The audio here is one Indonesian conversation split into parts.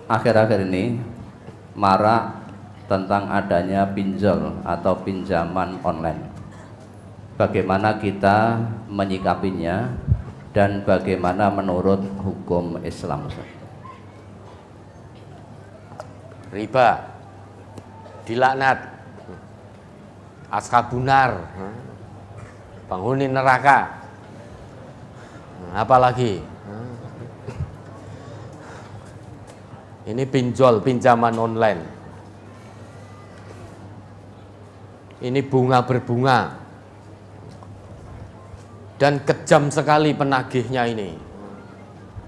akhir-akhir ini marak tentang adanya pinjol atau pinjaman online. Bagaimana kita menyikapinya dan bagaimana menurut hukum Islam? Riba, dilaknat, ashabunar, penghuni neraka, apalagi ini pinjol, pinjaman online, ini bunga berbunga, dan kejam sekali penagihnya ini.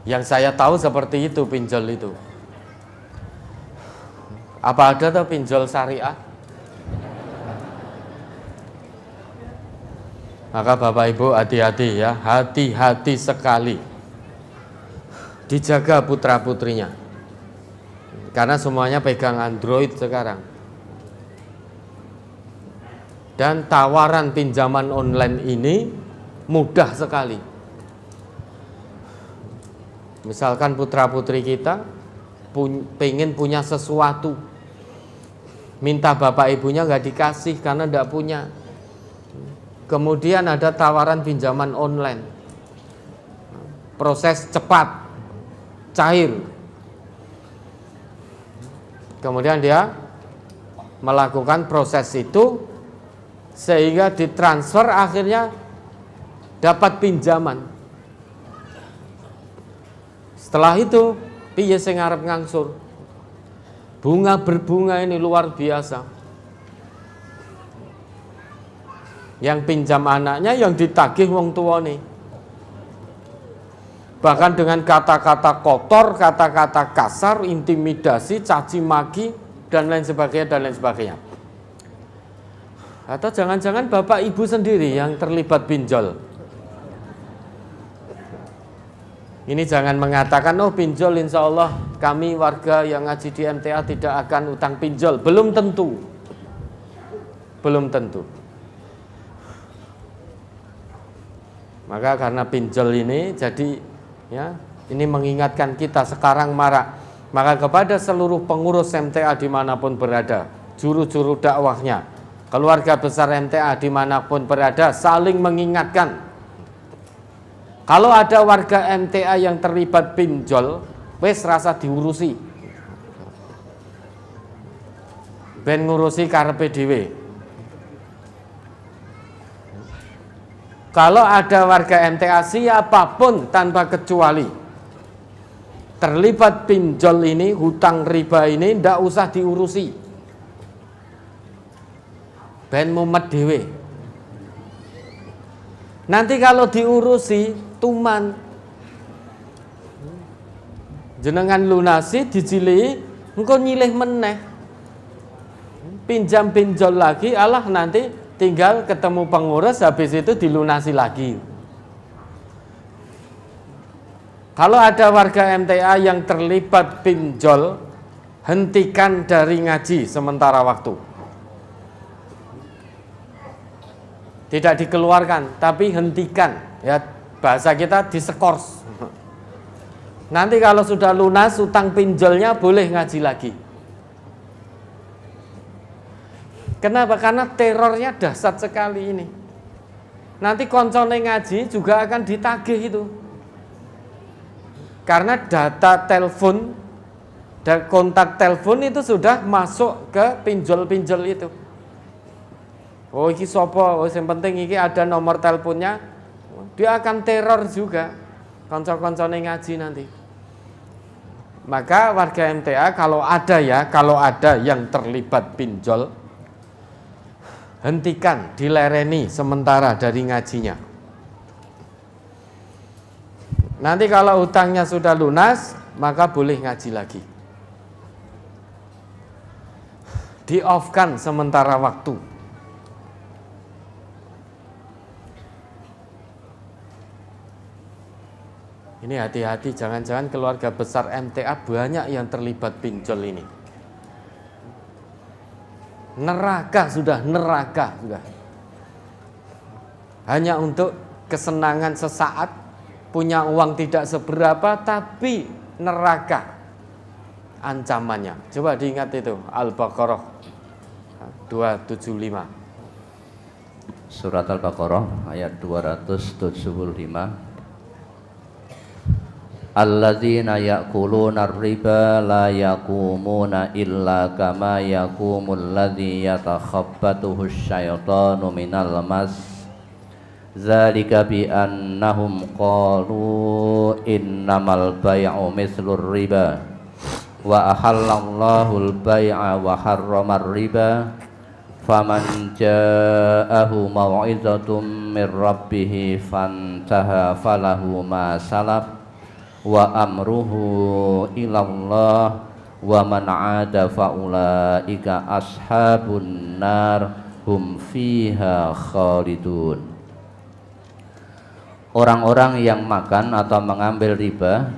Yang saya tahu seperti itu pinjol itu. Apa ada tuh pinjol syariah? Maka Bapak Ibu hati-hati ya, hati-hati sekali. Dijaga putra-putrinya. Karena semuanya pegang Android sekarang. Dan tawaran pinjaman online ini mudah sekali. Misalkan putra-putri kita pengen punya sesuatu, minta bapak ibunya nggak dikasih karena nggak punya. Kemudian ada tawaran pinjaman online, proses cepat, cair. Kemudian dia melakukan proses itu sehingga ditransfer, akhirnya dapat pinjaman. Setelah itu piye sing arep ngangsur? Bunga berbunga ini luar biasa. Yang pinjam anaknya yang ditagih wong tuane. Bahkan dengan kata-kata kotor, kata-kata kasar, intimidasi, caci maki dan lain sebagainya dan lain sebagainya. Atau jangan-jangan bapak ibu sendiri yang terlibat pinjol. Ini jangan mengatakan, oh pinjol insya Allah kami warga yang ngaji di MTA tidak akan utang pinjol. Belum tentu. Belum tentu. Maka karena pinjol ini jadi ya, ini mengingatkan kita sekarang marak. Maka kepada seluruh pengurus MTA dimanapun berada, juru-juru dakwahnya, keluarga besar MTA dimanapun berada, saling mengingatkan. Kalau ada warga MTA yang terlibat pinjol, wes rasa diurusi. Ben ngurusi karepe dhewe. Kalau ada warga MTA siapapun tanpa kecuali terlibat pinjol ini, hutang riba ini, ndak usah diurusi. Ben mumet dhewe. Nanti kalau diurusi tuman, jenengan lunasi dijilih, engko nyilih meneh, pinjam pinjol lagi, alah nanti tinggal ketemu pengurus, habis itu dilunasi lagi. Kalau ada warga MTA yang terlibat pinjol, hentikan dari ngaji sementara waktu. Tidak dikeluarkan, tapi hentikan. Ya, bahasa kita diskors. Nanti kalau sudah lunas utang pinjolnya boleh ngaji lagi. Kenapa? Karena terornya dahsyat sekali ini. Nanti koncone ngaji juga akan ditagih itu. Karena data telepon dan kontak telepon itu sudah masuk ke pinjol-pinjol itu. Oh iki sopo, oh yang penting iki ada nomor teleponnya. Dia akan teror juga konco-koncone ngaji nanti. Maka warga MTA kalau ada yang terlibat pinjol, hentikan, dilereni sementara dari ngajinya. Nanti kalau hutangnya sudah lunas, maka boleh ngaji lagi. Di-off-kan sementara waktu. Ini hati-hati, jangan-jangan keluarga besar MTA banyak yang terlibat pinjol ini. Neraka sudah. Hanya untuk kesenangan sesaat, punya uang tidak seberapa, tapi neraka. ancamannya. Coba diingat itu, Al-Baqarah 275. Surat Al-Baqarah ayat 275. Alladzina ya'kuluna ar-riba la yaqumuna illa kama yaqumul ladzi yatakhabbathu asyaitanu minal mas. Dzalika bi annahum qalu innamal bai'u mithlur riba wa ahallallahu al-bai'a wa harrama ar-riba faman ja'ahu mau'izatun mir rabbih fantaha falahu ma salaf wa amruhu ilallah wa man 'ada faulaika ashabun nar hum fiha khalidun. Orang-orang yang makan atau mengambil riba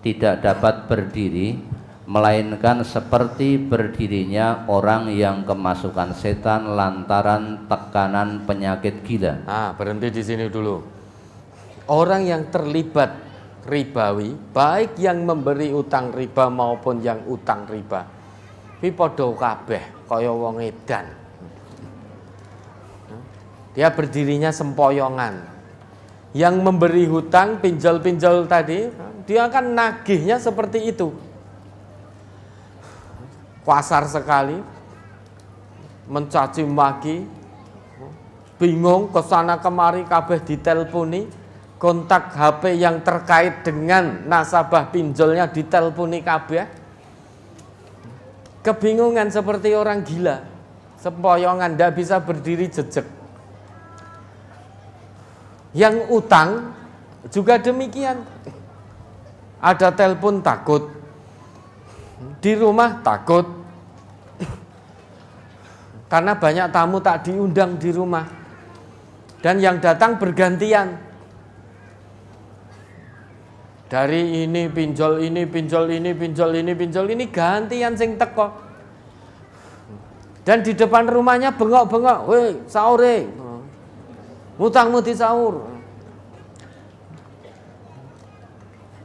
tidak dapat berdiri melainkan seperti berdirinya orang yang kemasukan setan lantaran tekanan penyakit gila. Nah, berhenti di sini dulu. Orang yang terlibat ribawi, baik yang memberi utang riba maupun yang utang riba, kuwi padha kabeh kaya wong edan. Dia berdirinya sempoyongan. Yang memberi hutang, pinjol-pinjol tadi, dia akan nagihnya seperti itu. Kasar sekali, mencaci maki, bingung kesana kemari kabeh ditelponi. Kontak HP yang terkait dengan nasabah pinjolnya ditelponi kabeh. Kebingungan seperti orang gila, sempoyongan, tidak bisa berdiri jejeg. Yang utang juga demikian. Ada telepon takut, di rumah takut, karena banyak tamu tak diundang di rumah, dan yang datang bergantian. Dari ini pinjol ini, pinjol ini, pinjol ini, pinjol ini, gantian sing teko. Dan di depan rumahnya bengok-bengok, "Weh, sahure. Ngutangmu di sahur."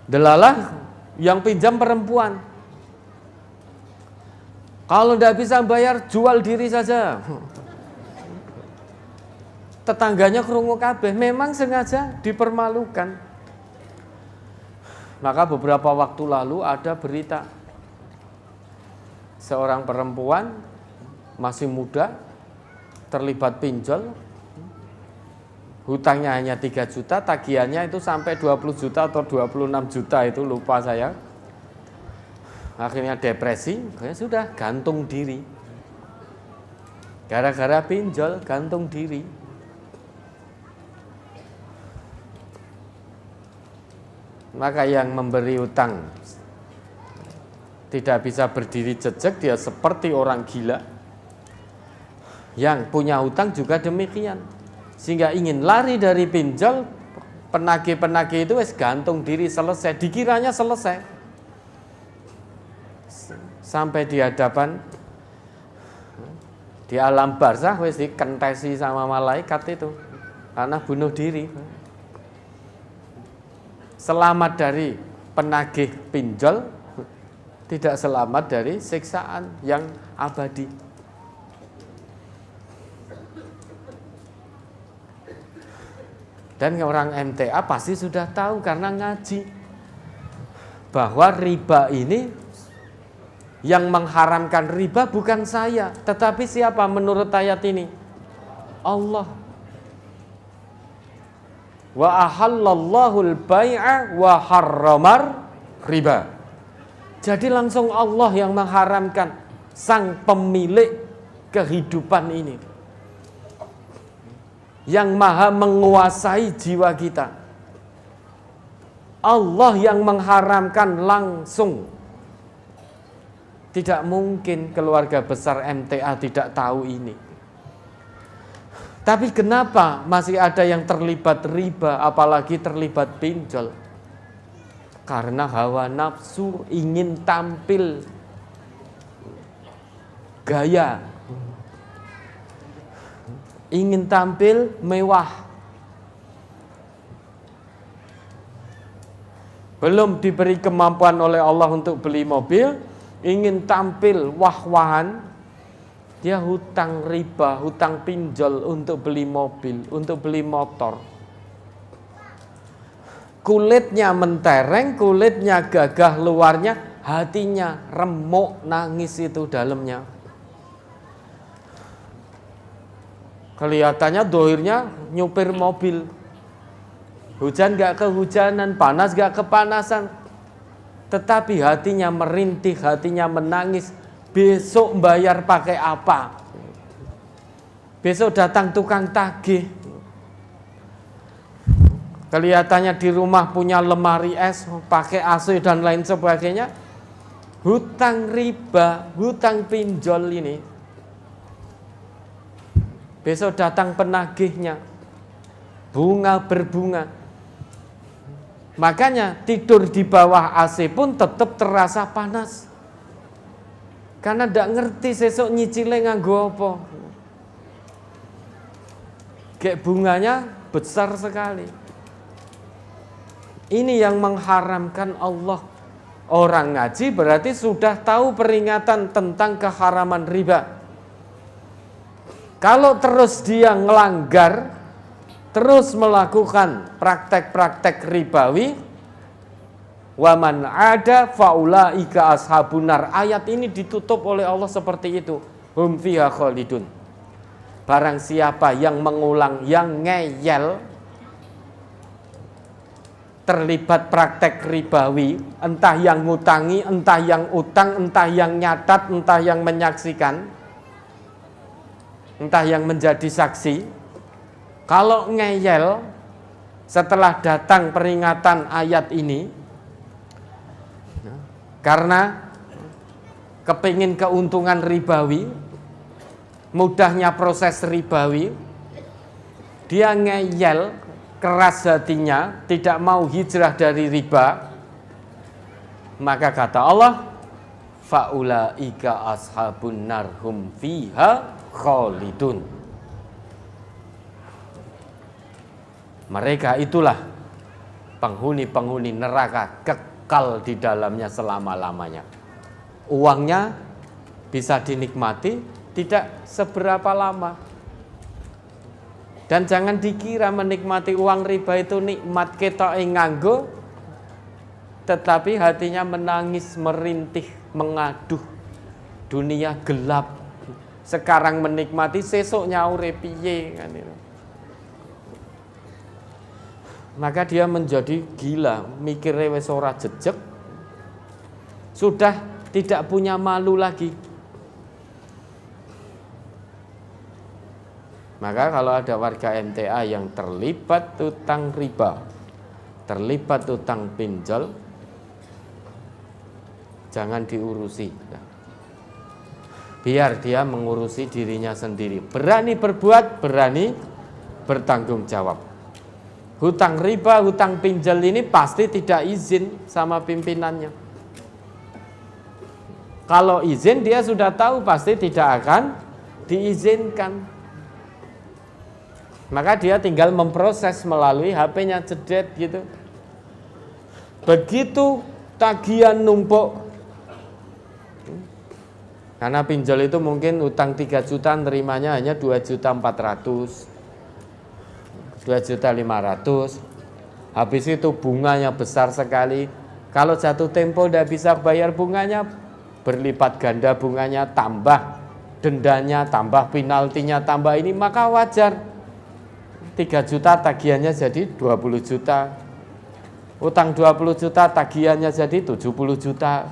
Delalah yang pinjam perempuan. Kalau tidak bisa bayar, jual diri saja. Tetangganya krungu kabeh, memang sengaja dipermalukan. Maka beberapa waktu lalu ada berita seorang perempuan masih muda terlibat pinjol, hutangnya hanya 3 juta, tagihannya itu sampai 20 juta atau 26 juta, itu lupa saya. Akhirnya depresi, ya sudah gantung diri. Gara-gara pinjol gantung diri. Maka yang memberi utang tidak bisa berdiri jejeg, dia seperti orang gila. Yang punya hutang juga demikian. Sehingga ingin lari dari pinjol, penagih-penagih itu wis gantung diri, selesai. Dikiranya selesai. Sampai di hadapan, di alam barzah wis dikentesi sama malaikat itu karena bunuh diri. Selamat dari penagih pinjol, tidak selamat dari siksaan yang abadi. Dan orang MTA pasti sudah tahu karena ngaji bahwa riba ini, yang mengharamkan riba bukan saya, tetapi siapa menurut ayat ini? Allah. Wa ahallallahu al-bai'a wa harramar riba. Jadi langsung Allah yang mengharamkan, sang pemilik kehidupan ini, yang maha menguasai jiwa kita. Allah yang mengharamkan langsung. Tidak mungkin keluarga besar MTA tidak tahu ini. Tapi kenapa masih ada yang terlibat riba, apalagi terlibat pinjol? Karena hawa nafsu, ingin tampil gaya, ingin tampil mewah. Belum diberi kemampuan oleh Allah untuk beli mobil, ingin tampil wah-wahan, dia hutang riba, hutang pinjol untuk beli mobil, untuk beli motor. Kulitnya mentereng, kulitnya gagah luarnya, hatinya remuk, nangis itu dalamnya. Kelihatannya dohirnya nyupir mobil. Hujan gak kehujanan, panas gak kepanasan. Tetapi hatinya merintih, hatinya menangis. Besok bayar pakai apa? Besok datang tukang tagih. Kelihatannya di rumah punya lemari es, pakai AC dan lain sebagainya. Hutang riba, hutang pinjol ini. Besok datang penagihnya. Bunga berbunga. Makanya tidur di bawah AC pun tetap terasa panas. Karena tidak ngerti sesok nyicile nganggo apa. Kayak bunganya besar sekali. Ini yang mengharamkan Allah. Orang ngaji berarti sudah tahu peringatan tentang keharaman riba. Kalau terus dia ngelanggar, terus melakukan praktek-praktek ribawi, waman ada faulaika ashabunar. Ayat ini ditutup oleh Allah seperti itu. Hum fiha khalidun. Barang siapa yang mengulang, yang ngeyel, terlibat praktek ribawi, entah yang ngutangi, entah yang utang, entah yang nyatat, entah yang menyaksikan, entah yang menjadi saksi. Kalau ngeyel setelah datang peringatan ayat ini, karena kepingin keuntungan ribawi, mudahnya proses ribawi, dia ngeyel, keras hatinya, tidak mau hijrah dari riba, maka kata Allah, faulaika ashabun narhum fiha khalidun. Mereka itulah penghuni-penghuni neraka, kekal di dalamnya selama-lamanya. Uangnya bisa dinikmati, tidak seberapa lama. Dan jangan dikira menikmati uang riba itu nikmat ketoke nganggo, tetapi hatinya menangis, merintih, mengaduh. Dunia gelap. Sekarang menikmati, sesuk nyaure piye kan itu. Maka dia menjadi gila, mikirnya wis ora jejeg. Sudah tidak punya malu lagi. Maka kalau ada warga MTA yang terlibat utang riba, terlibat utang pinjol, jangan diurusi. Biar dia mengurusi dirinya sendiri. Berani berbuat, berani bertanggung jawab. Hutang riba, hutang pinjol ini pasti tidak izin sama pimpinannya. Kalau izin dia sudah tahu pasti tidak akan diizinkan. Maka dia tinggal memproses melalui HP-nya cedet gitu. Begitu tagihan numpuk. Karena pinjol itu mungkin utang 3 juta, nerimanya hanya 2.400.000, 2.500.000. Habis itu bunganya besar sekali. Kalau jatuh tempo tidak bisa bayar bunganya, berlipat ganda bunganya, tambah dendanya, tambah penaltinya, tambah ini, maka wajar. 3 juta tagihannya jadi 20 juta. Utang 20 juta tagihannya jadi 70 juta.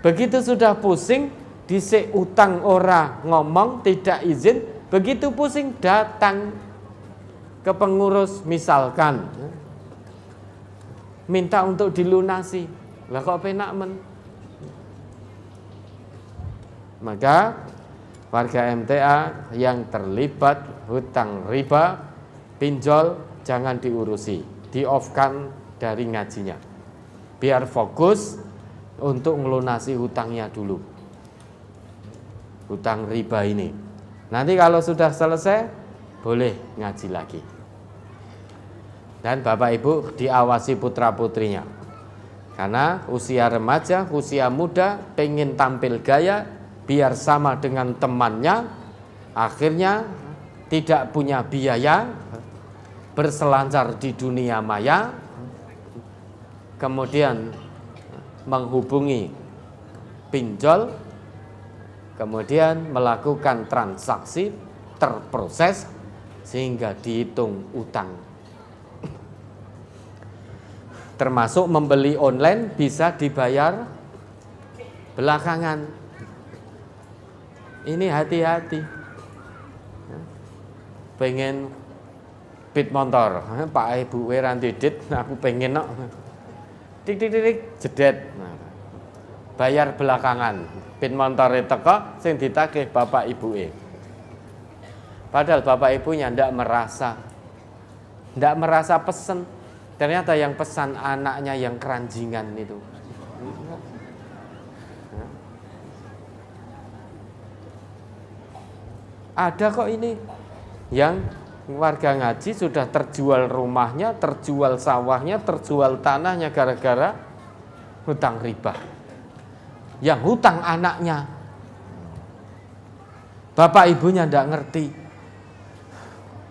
Begitu sudah pusing, dhisik utang ora ngomong, tidak izin, begitu pusing datang ke pengurus misalkan, minta untuk dilunasi. Lah kok penak men? Maka warga MTA yang terlibat hutang riba, pinjol, jangan diurusi, di-off-kan dari ngajinya. Biar fokus untuk melunasi hutangnya dulu. Hutang riba ini. Nanti kalau sudah selesai, boleh ngaji lagi. Dan Bapak Ibu diawasi putra-putrinya. Karena usia remaja, usia muda, pengen tampil gaya, biar sama dengan temannya, akhirnya tidak punya biaya, berselancar di dunia maya, kemudian menghubungi pinjol, kemudian melakukan transaksi, terproses, sehingga dihitung utang. Termasuk membeli online bisa dibayar belakangan. Ini hati-hati. Pengen pit motor, Pak Ibu ranti dit, aku pengen nok. Tik tik tik jedet. Bayar belakangan. Pit motor teko sing ditagih Bapak Ibu. Padahal Bapak Ibunya ndak merasa pesen. Ternyata yang pesan anaknya yang keranjingan itu. Ada kok ini yang warga ngaji sudah terjual rumahnya, terjual sawahnya, terjual tanahnya gara-gara hutang riba. Yang hutang anaknya, bapak ibunya tidak ngerti.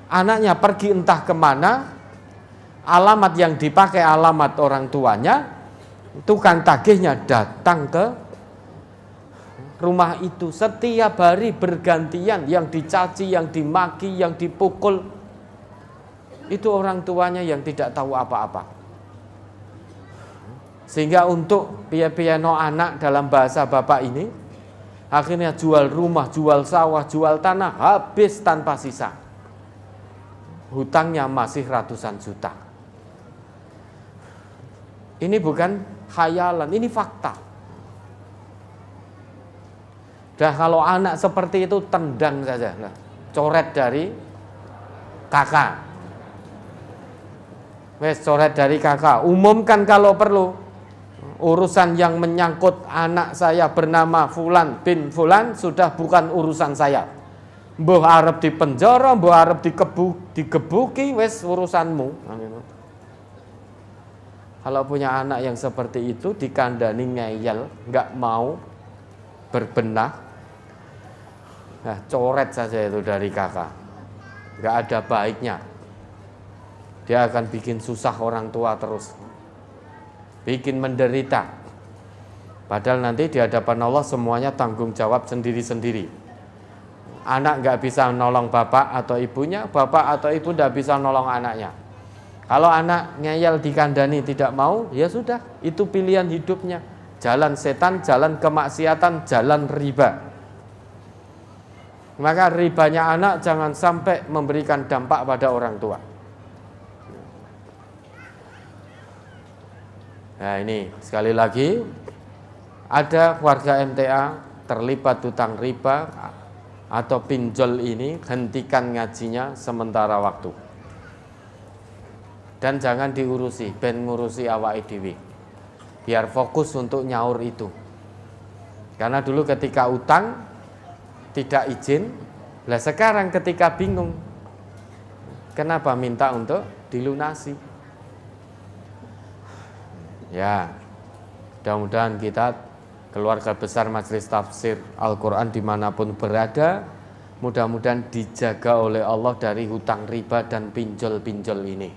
Anaknya pergi entah kemana, alamat yang dipakai alamat orang tuanya, tukang tagihnya datang ke rumah itu setiap hari bergantian, yang dicaci, yang dimaki, yang dipukul. Itu orang tuanya yang tidak tahu apa-apa. Sehingga untuk piano anak dalam bahasa bapak ini, akhirnya jual rumah, jual sawah, jual tanah, habis tanpa sisa. Hutangnya masih ratusan juta. Ini bukan khayalan, ini fakta. Dah kalau anak seperti itu tendang saja, nah, coret dari kakak. Wes coret dari kakak, umumkan kalau perlu. Urusan yang menyangkut anak saya bernama Fulan bin Fulan sudah bukan urusan saya. Mbah arep dipenjara, mbah arep digebuki, wes urusanmu. Kalau punya anak yang seperti itu dikandani ngeyel, nggak mau berbenah, nah, coret saja itu dari kakak. Nggak ada baiknya. Dia akan bikin susah orang tua terus, bikin menderita. Padahal nanti di hadapan Allah semuanya tanggung jawab sendiri-sendiri. Anak nggak bisa nolong bapak atau ibunya, bapak atau ibu nggak bisa nolong anaknya. Kalau anak ngeyel dikandani tidak mau, ya sudah, itu pilihan hidupnya. Jalan setan, jalan kemaksiatan, jalan riba. Maka ribanya anak jangan sampai memberikan dampak pada orang tua. Nah ini sekali lagi, ada warga MTA terlibat hutang riba atau pinjol ini, hentikan ngajinya sementara waktu. Dan jangan diurusi, ben ngurusi awake dhewe. Biar fokus untuk nyaur itu. Karena dulu ketika utang tidak izin, lah sekarang ketika bingung, kenapa minta untuk dilunasi? Ya, mudah-mudahan kita keluarga besar Majelis Tafsir Al-Quran dimanapun berada, mudah-mudahan dijaga oleh Allah dari hutang riba dan pinjol-pinjol ini.